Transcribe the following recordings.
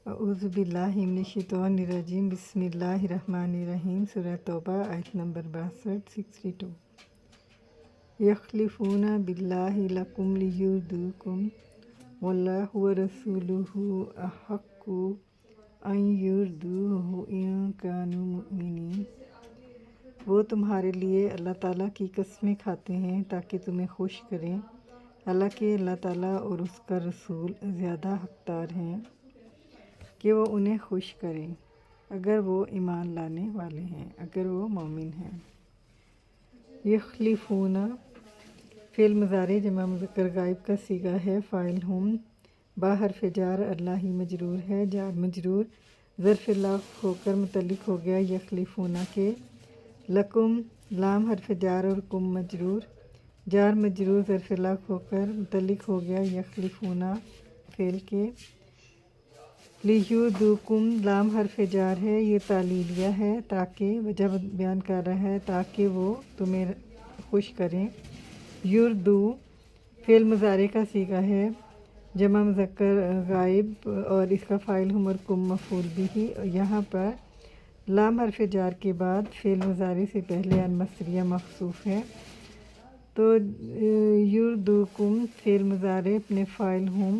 اعوذ باللہ من الشیطان الرجیم بسم اللہ الرحمن الرحیم سورہ توبہ آیت نمبر 62 یخلفون باللہ لکم لیردوکم واللہ ورسولہ احق ان یردوہ ان کانوا مؤمنین۔ وہ تمہارے لیے اللہ تعالیٰ کی قسمیں کھاتے ہیں تاکہ تمہیں خوش کریں، حالانکہ اللہ تعالیٰ اور اس کا رسول زیادہ حقدار ہیں کہ وہ انہیں خوش کریں اگر وہ ایمان لانے والے ہیں، اگر وہ مومن ہیں۔ یخلفون فعل مضارع جمع مذکر غائب کا صیغہ ہے، فاعل ہم، با حرف جار اللہ ہی مجرور ہے، جار مجرور ظرف لفظ ہو کر متعلق ہو گیا یخلفون کے، لکم لام حرف جار اور کم مجرور، جار مجرور ظرف لفظ ہو کر متعلق ہو گیا یخلفون فعل کے، لیردوکم لام حرف جار ہے، یہ تعلیلیہ ہے تاکہ وجہ بیان کر رہا ہے تاکہ وہ تمہیں خوش کریں۔ یردو فعل مضارع کا صیغہ ہے، جمع مذکر غائب اور اس کا فاعل ہم اور کم مفعول بھی، یہاں پر لام حرف جار کے بعد فعل مضارع سے پہلے ان مصدریہ محذوف ہے، تو یردوکم فعل مضارع اپنے فاعل ہم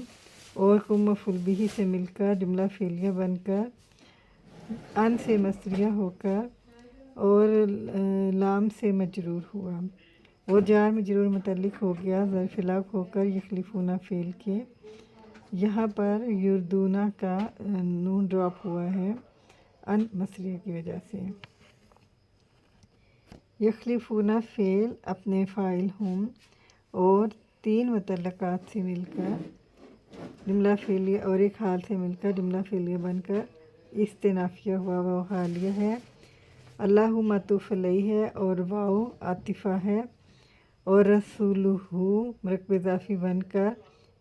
اور کم مفعول بھی سے مل کر جملہ فعلیہ بن کر ان سے مصدریہ ہو کر اور لام سے مجرور ہوا اور جار مجرور متعلق ہو گیا ظرف لفظ ہو کر یخلفون فعل کے، یہاں پر یردونا کا نون ڈراپ ہوا ہے ان مصدریہ کی وجہ سے۔ یخلفون فعل اپنے فاعل ہم اور تین متعلقات سے مل کر جملہ فعلیہ اور ایک حال سے مل کر جملہ فعلیہ بن کر استنافیہ ہوا، واو حالیہ ہے، اللہ معطوف علیہ ہے اور واو عاطفہ ہے، اور رسولہ مرکب اضافی بن کر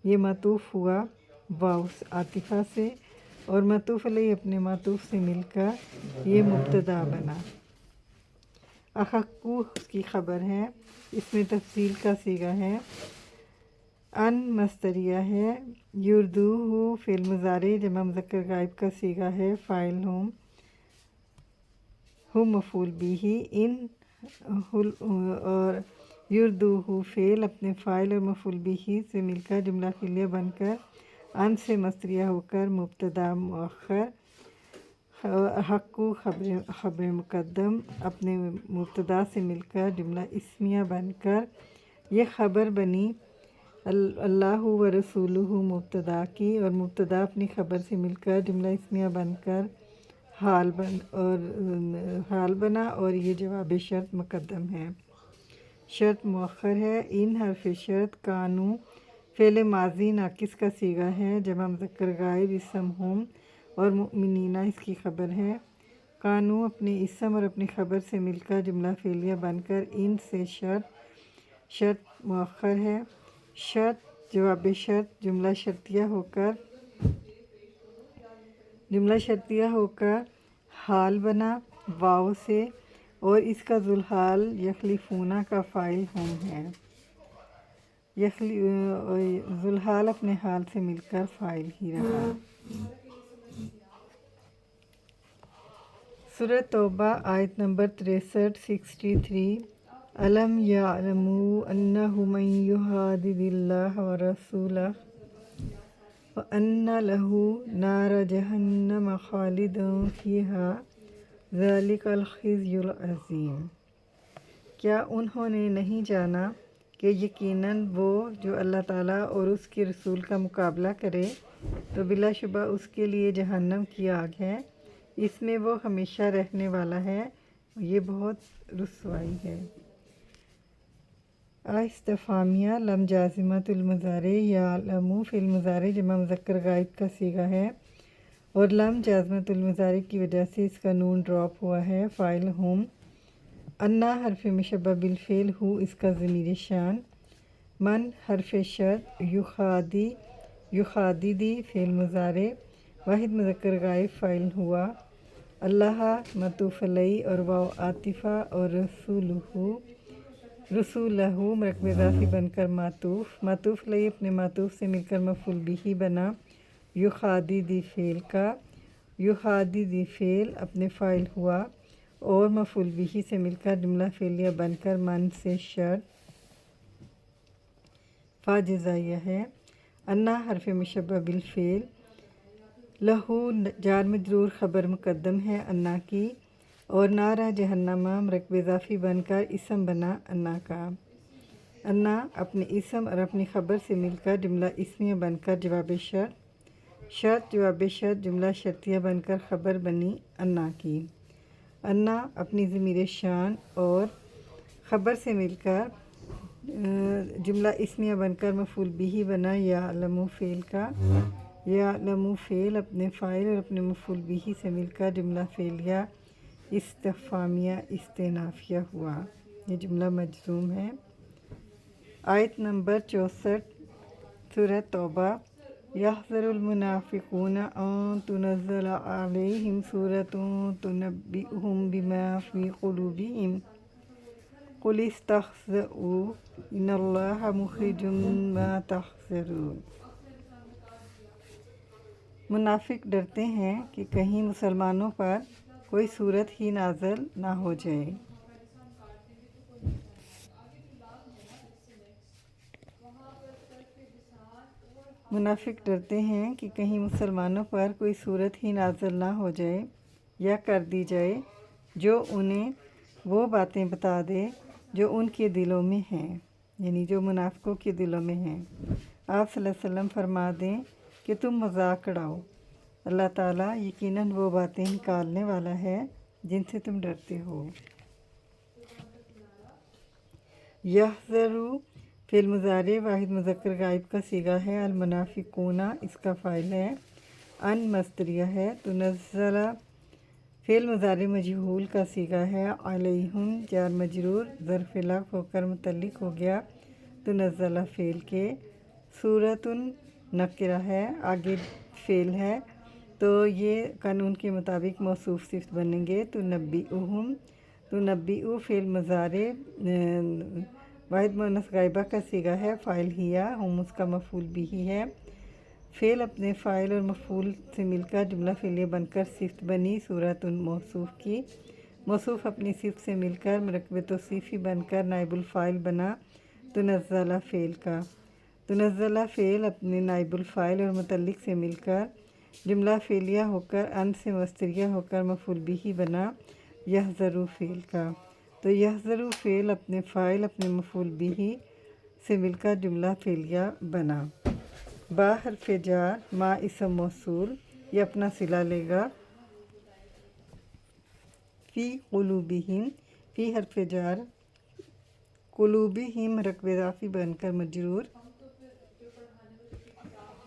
یہ معطوف ہوا واو عاطفہ سے، اور معطوف علیہ اپنے معطوف سے مل کر یہ مبتدا بنا۔ احق اس کی خبر ہے، اس میں تفصیل کا صیغہ ہے، ان مصدریہ ہے، یردوہ فعل مضارع جمع مذکر غائب کا صیغہ ہے، فاعل ہم مفعول بھی، ان اور یردوہ فعل اپنے فاعل اور مفعول بھی سے مل کر جملہ فعلیہ بن کر ان سے مصدریہ ہو کر مبتدا مؤخر، حق خبر مقدم اپنے مبتدا سے مل کر جملہ اسمیہ بن کر یہ خبر بنی اللہ و رسولہ مبتدا کی، اور مبتدا اپنی خبر سے مل کر جملہ اسمیہ بن کر حال بنا اور یہ جواب شرط مقدم ہے، شرط مؤخر ہے۔ ان حرف شرط کانو فعل ماضی ناقص کا صیغہ ہے، جمع مذکر غائب اسم ہم اور مؤمنین اس کی خبر ہے، کانو اپنے اسم اور اپنی خبر سے مل کر جملہ فعلیہ بن کر ان سے شرط مؤخر ہے، شرط جواب شرط جملہ شرطیہ ہو کر حال بنا واو سے، اور اس کا ذوالحال یخلفون کا فاعل ہم ہے، ذوالحال اپنے حال سے مل کر فاعل ہی رہا۔ سورہ توبہ آیت نمبر 63 الم یعلموا انہ من یحادد اللہ ورسولہ وان لہ نار جہنم خالدا فیہا ذلک الخزی العظیم۔ کیا انہوں نے نہیں جانا کہ یقیناً وہ جو اللہ تعالیٰ اور اس کے رسول کا مقابلہ کرے تو بلا شبہ اس کے لیے جہنم کی آگ ہے، اس میں وہ ہمیشہ رہنے والا ہے، یہ بہت رسوائی ہے۔ استفہامیہ لم جازمۃ المضارع یعلم فعل مضارع جمع مذکر غائب کا صیغہ ہے اور لم جازمۃ المضارع کی وجہ سے اس کا نون ڈراپ ہوا ہے، فاعل ہم، انا حرف مشبہ بالفعل ہو اس کا ضمیر شان، من حرف شرط، یخاددی فعل مضارع واحد مذکر غائب فاعل ہوا، اللہ معطوف علیہ اور واو عاطفہ اور رسولہ مرکب اضافی بن کر معطوف علیہ اپنے معطوف سے مل کر مفعول بھی بنا، युखादिदी फ़ेल का, युखादिदी फ़ेल अपने फ़ाइल हुआ और मफ़ूल बिही से मिलकर जुमला फ़ेलिया बनकर मन से शर्त फ़ा जज़ाइया है। अन्ना हरफ मुशब्बह बिल फ़ेल, लहू जार मजरूर ख़बर मुक़द्दम है अन्ना की, और नारा जहन्नमा मरकब इज़ाफ़ी बनकर इसम बना अन्ना का। अन्ना अपने इसम और अपनी ख़बर से मिलकर जुमला इस्मिया बनकर जवाब शर्त, शर्त जवाब शर्त जुमला शर्तिया बनकर ख़बर बनी अन्ना की। अन्ना अपनी ज़मीर शान और ख़बर से मिलकर जुमला इस्मिया बनकर मफ़ूल बिही बना यालमु फ़ेल का। यालमु फ़ेल अपने फ़ाइल और अपने मफ़ूल बिही से मिलकर जुमला फ़ेलिया इस्तिफ़ामिया इस्तिनाफ़िया हुआ। ये जुमला मजज़ूम है। आयत नंबर 64 सूरह तौबा। यहज़रुल मुनाफ़िक़ून अन तुनज़्ज़ल अलैहिम सूरतुन तुनब्बिउहुम बिमा फ़ी क़ुलूबिहिम क़ुल इस्तहज़िउ इन्नल्लाहा मुख़रिजुम मा तहज़रून। मुनाफिक डरते हैं कि कहीं मुसलमानों पर कोई सूरत ही नाज़िल ना हो जाए। मुनाफिक डरते हैं कि कहीं मुसलमानों पर कोई सूरत ही नाज़िल ना हो जाए या कर दी जाए जो उन्हें वो बातें बता दे जो उनके दिलों में हैं, यानी जो मुनाफिकों के दिलों में हैं। आप सल्लल्लाहु अलैहि वसल्लम फरमा दें कि तुम मजाक उड़ाओ, अल्लाह ताला यकीनन वो बातें निकालने वाला है जिनसे तुम डरते हो। यहज़रू फ़िल मुज़ारे वाहिद मुज़क्कर गायब का सीगा है। अल मुनाफ़िक़ूना इसका फ़ाइल है। अन मस्दरिया है। तुनज़्ज़ला फ़िल मुज़ारे मजहूल का सीगा है। अलैहिम जार मजरूर ज़र्फ़ लफ़्ज़ होकर मुतल्लिक़ हो गया तुनज़्ज़ला फ़ेल के। सूरतुन नकिरा है, आगे फ़ेल है तो ये कानून के मुताबिक मौसूफ़ सिफ़त बनेंगे। तुनब्बिउहुम, तुनब्बिउ फ़िल मुज़ारे वाहिद मुअन्नस गायबा का सीगा है। फ़ाइल हिया, हम उसका मफ़ूल बिही है। फ़ेल अपने फ़ाइल और मफ़ूल से मिलकर जुमला फ़ेलिया बनकर सिफ़त बनी सूरतुन मौसूफ़ की। मौसूफ़ अपनी सिफ़त से मिलकर मरकब तौसीफ़ी बनकर नाइबुल फ़ाइल बना तुनज़्ज़ला फ़ेल का। तुनज़्ज़ला फ़ेल अपने नाइबुल फ़ाइल और मुतल्लिक़ से मिलकर जुमला फ़ेलिया होकर अन से मस्तरिया होकर मफ़ूल बिही बना यहज़रू फ़ेल का। तो यहज़रू फ़ेल अपने फ़ाइल अपने मफ़ूल बिही से मिलकर जुमला फ़ेलिया बना। बा हर्फ़ जार, मा इसम मौसूल, ये अपना सिला लेगा। फ़ी क़ुलूबिहिम, फ़ी हर्फ़ जार, क़ुलूबिहिम रकब इज़ाफ़ी बनकर मजरूर,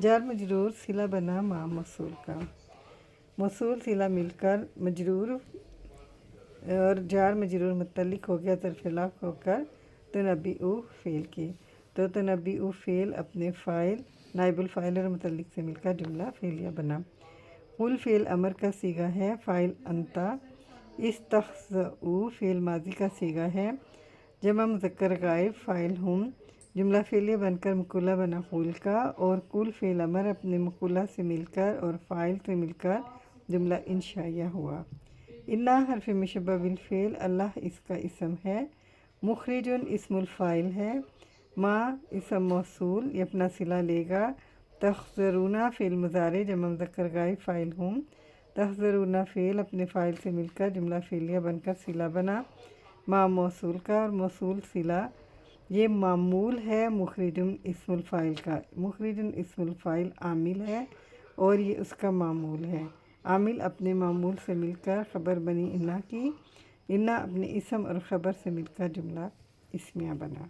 जार मजरूर सिला बना मा मौसूल का। मौसूल सिला मिलकर मजरूर और जार मजरूर मुतल्लिक़ हो गया ज़र्फ़ लफ़्ज़ होकर तुनब्बिउ फ़ेल की। तो तुनब्बिउ फ़ेल अपने फ़ाइल नाइबुल फ़ाइल और मुतल्लिक़ से मिलकर जुमला फ़ेलिया बना। कुल फ़ेल अमर का सीगा है। फ़ाइल अंता। इस्तहज़ऊ फ़ेल माज़ी का सीगा है। जमा मुज़क्कर गायब फ़ाइल हम, जुमला फ़ेलिया बनकर मक़ूला बना कुल का। और कुल फ़ेल अमर अपने मक़ूला से मिलकर और फ़ाइल से मिलकर जुमला इंशाइया हुआ। इन्ना हर्फ़ मुशब्बह बिल फ़ेल, अल्लाह इसका इसम है। मुख़रिजुन इस्मुल फ़ाइल है। मा इसम मौसूल, ये अपना सिला लेगा। तहज़रूना फ़ेल मुज़ारे जमा मुज़क्कर गायब फ़ाइल हम, तहज़रूना फ़ेल अपने फ़ाइल से मिलकर जुमला फ़ेलिया बनकर सिला बना मा मौसूल का। और मौसूल सिला ये मामूल है मुख़रिजुन इस्मुल फ़ाइल का। मुख़रिजुन इस्मुल फ़ाइल आमिल है और ये उसका मामूल है। आमिल अपने मामूल से मिलकर ख़बर बनी इन्ना की। इन्ना अपने इसम और ख़बर से मिलकर जुमला इस्मिया बना।